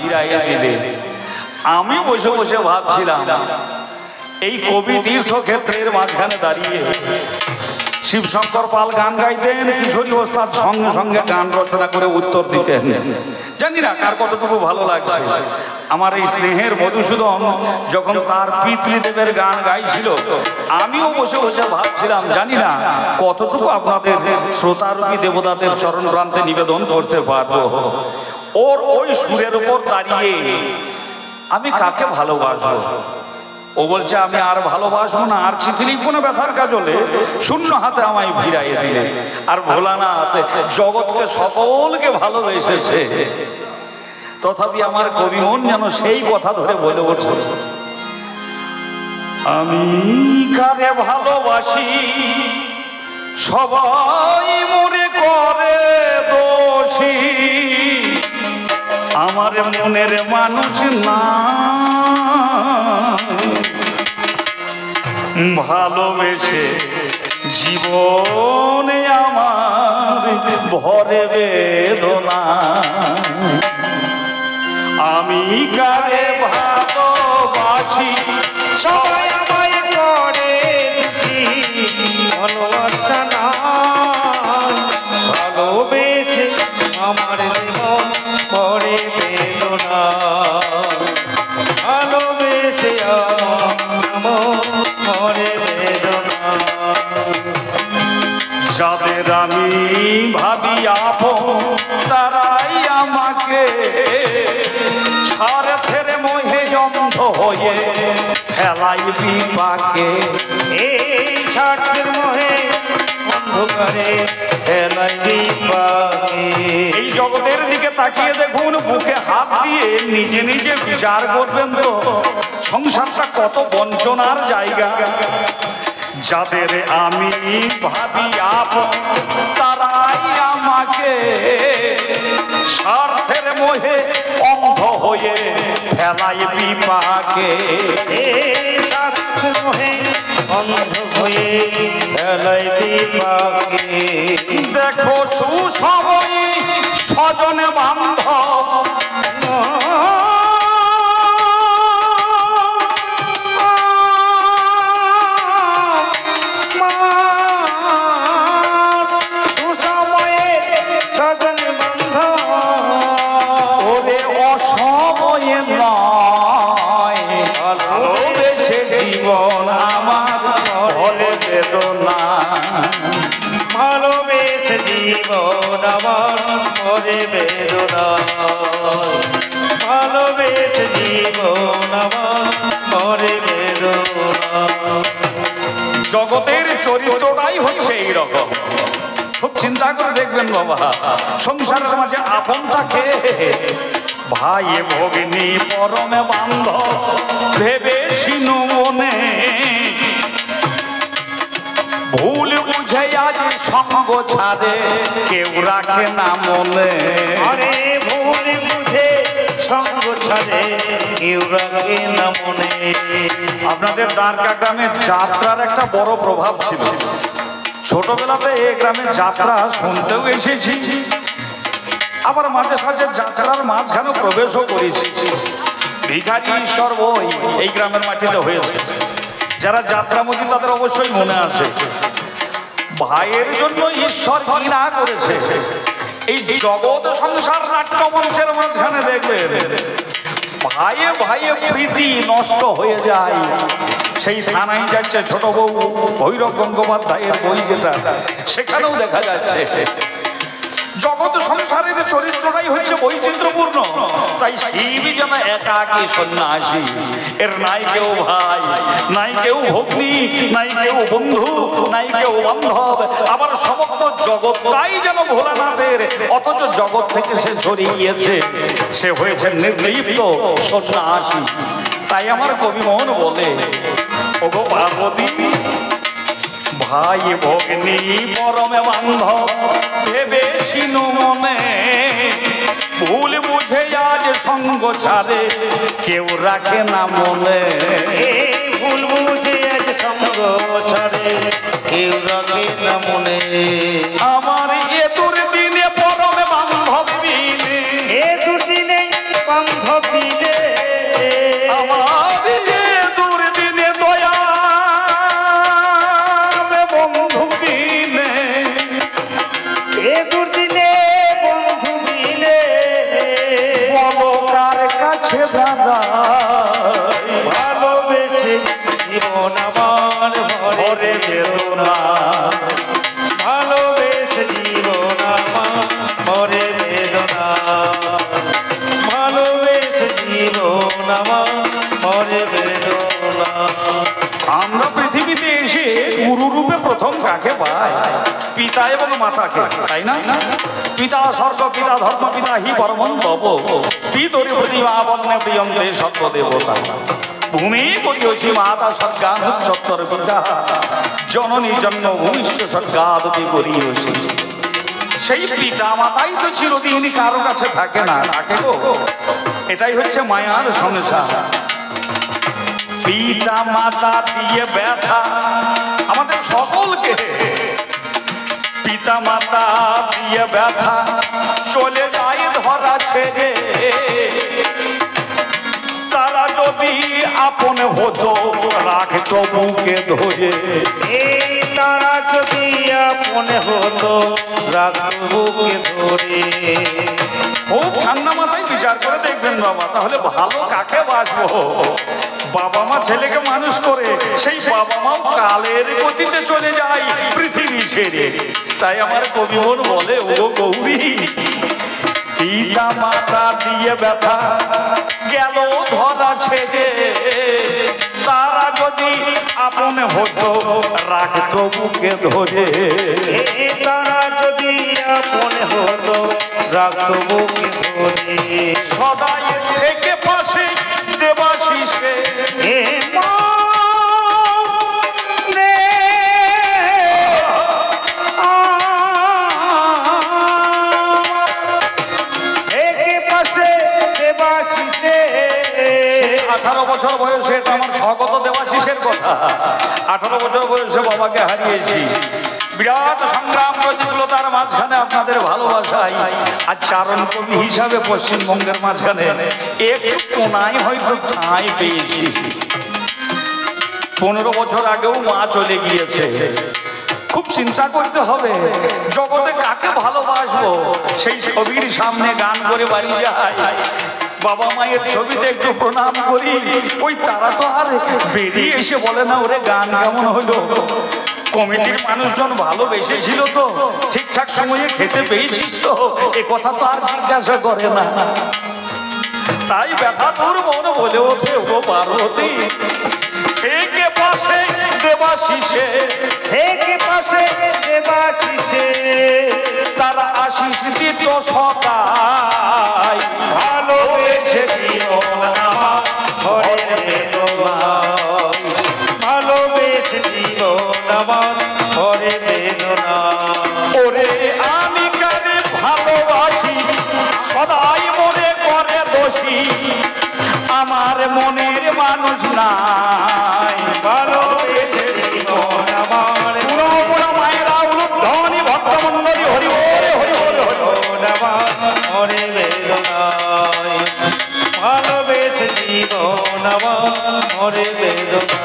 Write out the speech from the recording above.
ফিরাইয়া দিলে। আমি বসে বসে ভাবছিলাম এই কবি তীর্থক্ষেত্রের মাঝখানে দাঁড়িয়ে শিবশঙ্কর পাল গান গাইতেন, কিশোরী ওস্তাদ সঙ্গে সঙ্গে গান রচনা করে উত্তর দিতেন। জানি না কার কতটুকু ভালো লাগছে। আমার এই স্নেহের মধুসূদন যখন তার পিতৃদেবের গান গাইছিল, আমিও বসে বসে ভাবছিলাম জানি না কতটুকু আপনাদের শ্রোতারূপী দেবতাদের চরণ প্রান্তে নিবেদন করতে পারবো। ওর ওই সুরের উপর দাঁড়িয়ে আমি কাকে ভালোবাসবো? ও বলছে আমি আর ভালোবাসবো না, আর চিঠি লিখবো না ব্যথার কাজলে, শূন্য হাতে আমায় ফিরাইয়ে দিলে। আর ভোলানাথ জগৎকে সকলকে ভালোবেসেছে, তথাপি আমার কবি মন যেন সেই কথা ধরে বলে ওঠে, আমি কারে ভালোবাসি সবাই মনে করে দোষী, আমার মনের মানুষ না ভালোবেসে জীবনে আমার ভরে বেদনা, আমি কারে ভালোবাসি সবাই আমায় করে ভালোবাসা না, ভালোবেসে আমার জীবন ভরে বেদনা, ভালোবেসে আমার ভরে বেদনা। যাদের আমি ভাবি আপন তারাই আমাকে স্বার্থের মোহে অন্ধ হয়ে ফেলাই বিপাকে, এই স্বার্থের মোহে অন্ধকারে ফেলাই বিপাকে। এই জগতের দিকে তাকিয়ে দেখুন, বুকে হাত দিয়ে নিজে নিজে বিচার করবেন তো সংসারটা কত বঞ্চনার জায়গা। যাদের আমি ভাবি আপন তারাই আমাকে স্বার্থের মোহে অন্ধ হয়ে ফেলাই বিপাকে, স্বার্থের মোহে অন্ধ হয়ে ফেলাই বিপাকে। দেখো সুসময় স্বজন বান্ধব জীবন আমার ভরে বেদনা, ভালোবেসে জীবন আমার ভরে বেদনা, ভালোবেসে জীবন আমার ভরে বেদনা। জগতের চরিত্রটাই হচ্ছে এইরকম। খুব চিন্তা করে দেখবেন বাবা, সংসারের মাঝে আপনটাকে ভাই ভগিনী পরমে বান্ধব ভেবেছিনু মনে, ভুল বুঝে আজ সঙ্গ ছাড়ে কেউ রাখে না মনে। আরে ভুল বুঝে সঙ্গ ছাড়ে কেউ রাখে না মনে। আপনাদের দ্বারকা গ্রামের যাত্রার একটা বড় প্রভাব ছিল। ছোটবেলাতে এই গ্রামের যাত্রা শুনতেও এসেছি, আবার মাঝে সাঝে যাত্রার মাঝখানে প্রবেশও করেছি। ভিখারি ঈশ্বর বই এই গ্রামের মাটিতে হয়েছে। যারা যাত্রামুখী তাদের অবশ্যই মনে আছে ভাইয়ের জন্য ঈশ্বর কি না করেছে। এই জগৎ সংসার নাট্যমঞ্চের মাঝখানে দেখবেন ভাইয়ে ভাইয়ে প্রীতি নষ্ট হয়ে যায়। সেই থানায় যাচ্ছে ছোট বউ ভৈরব গঙ্গোপাধ্যায়ের বই যেটা, সেখানেও দেখা যাচ্ছে জগৎ সংসারের চরিত্রটাই হচ্ছে বৈচিত্র্যপূর্ণ। তাই শিবই যেন একাকী সন্ন্যাসী, এর নাই কেউ ভাই, নাই কেউ ভগ্নী, নাই কেউ বন্ধু, নাই কেউ বান্ধব, আবার সমগ্র জগৎটাই যেন ভোলানাথের, অথচ জগৎ থেকে সে ছড়িয়ে গিয়েছে, সে হয়েছে নির্লিপ্ত সন্ন্যাসী। তাই আমার কবি মোহন বলে, ওগো পার্বতী ভাই ভগ্নী পরমে বান্ধব ভেবেছিনু মনে, ভুল বুঝে আজ সঙ্গ ছাড়ে কেউ রাখে না মনে। ভুল বুঝে আজ সঙ্গ ছাড়ে কেউ রাখে না মনে। আমার এ দুর্দিনে পরমে বান্ধব মিলে, এ দুর্দিনে বান্ধব ধপিলে আমার দুর্দিনে দয়া বন্ধু বিনে এ দুর্দিনে বন্ধু মিলে বলো কার কাছে দাদা ভালোবেসে জীবন আমার ভরে বেদনা ভালোবেসে জীবন আমার ভরে বেদনা ভালোবেসে জীবন আমার ভরে বেদনা। আমরা পৃথিবীতে এসে গুরু রূপে প্রথম কাকে পাই? পিতা এবং মাতাকে, তাই না? পিতা স্বর্গ পিতা ধর্ম পিতা হি পরমং তব পিতরি প্রতিমা বন্যে প্রিয়ন্তে সর্বদেবতা ভূমি করিয়সী মাতা স্বর্গান সত্তর পিতা জননী জন্মভূমিষ্ঠ স্বর্গাদপি করিয়সী। সেই পিতা মাতাই তো চিরদিন কারো কাছে থাকে না, থাকে গো। এটাই হচ্ছে মায়ার সংসার। পিতা মাতা দিয়ে ব্যথা আমাদের সকলকে, পিতা মাতা দিয়ে ব্যথা চলে যায় ধরা ছেড়ে। তারা যদি আপন হতো রাখতো বুকে ধরে, এই তারা যদি আপন হতো রাখতো বুকে ধরে। খুব ঠান্ডা মাথায় বিচার করে দেখবেন বাবা, তাহলে ভালো কাকে বাসবো? বাবা মা ছেলেকে মানুষ করে, সেই বাবা মাও কালের গতিতে চলে যায় পৃথিবী ছেড়ে। তাই আমার কবি মন বলে, ও গৌরী পিতা মাতা দিয়ে ব্যথা গেল ধরা ছেড়ে। তারা যদি আপন হতো রাখতো বুকে ধরে, এই তারা যদি আপন হতো রাখতো বুকে ধরে। সদাই থেকে পাশে দেবাশিসে হে মা রে থেকে পাশে দেবাশিসে। 18 বছর বয়সে, আমার স্বগত দেবাশিসের কথা। 18 বছর বয়সে বাবাকে হারিয়েছি। বিরাট সংগ্রাম প্রতিকূলতার মাঝখানে আপনাদের ভালোবাসায় আর চারণ কবি হিসাবে পশ্চিমবঙ্গের মাঝখানে একটু কোনায় হয়তো ঠাঁই পেয়েছি। 15 বছর আগেও মা চলে গিয়েছে। খুব চিন্তা করতে হবে জগতে কাকে ভালোবাসবো। সেই ছবির সামনে গান করে বাড়ি যায়, বাবা মায়ের ছবিতে একটু প্রণাম করি, ওই তারা তো আর বেরিয়ে এসে বলে না ওরে গান কেমন হলো। কমিটির মানুষজন ভালোবেসেছিল তো, ঠিকঠাক সময়ে খেতে পেয়েছিস তো, এ কথা তো আর জিজ্ঞাসা করে না। তাই ব্যথা তোর মনে বলে ওঠে, ও পার্বতী থেকে পাশে দেবাশিসে, থেকে পাশে দেবাশিসে। তারা আশিস দিত সদাই ভালোবেসে জীবন আমার ভরে বেদনা ভালোবেসে জীবন আমার ভরে বেদনা। ওরে আমি কারে ভালোবাসি সদাই মনে করে দোষী, আমার মনের মানুষ নাই। ভালোবেসে জীবন আমার পুরো মায়েরা উলুধ্বনি ভক্তমণ্ডলী হরি হরি হরি হরি হরি আমার ভরে বেদনায় ভালোবেসে জীবন আমার ভরে বেদনা।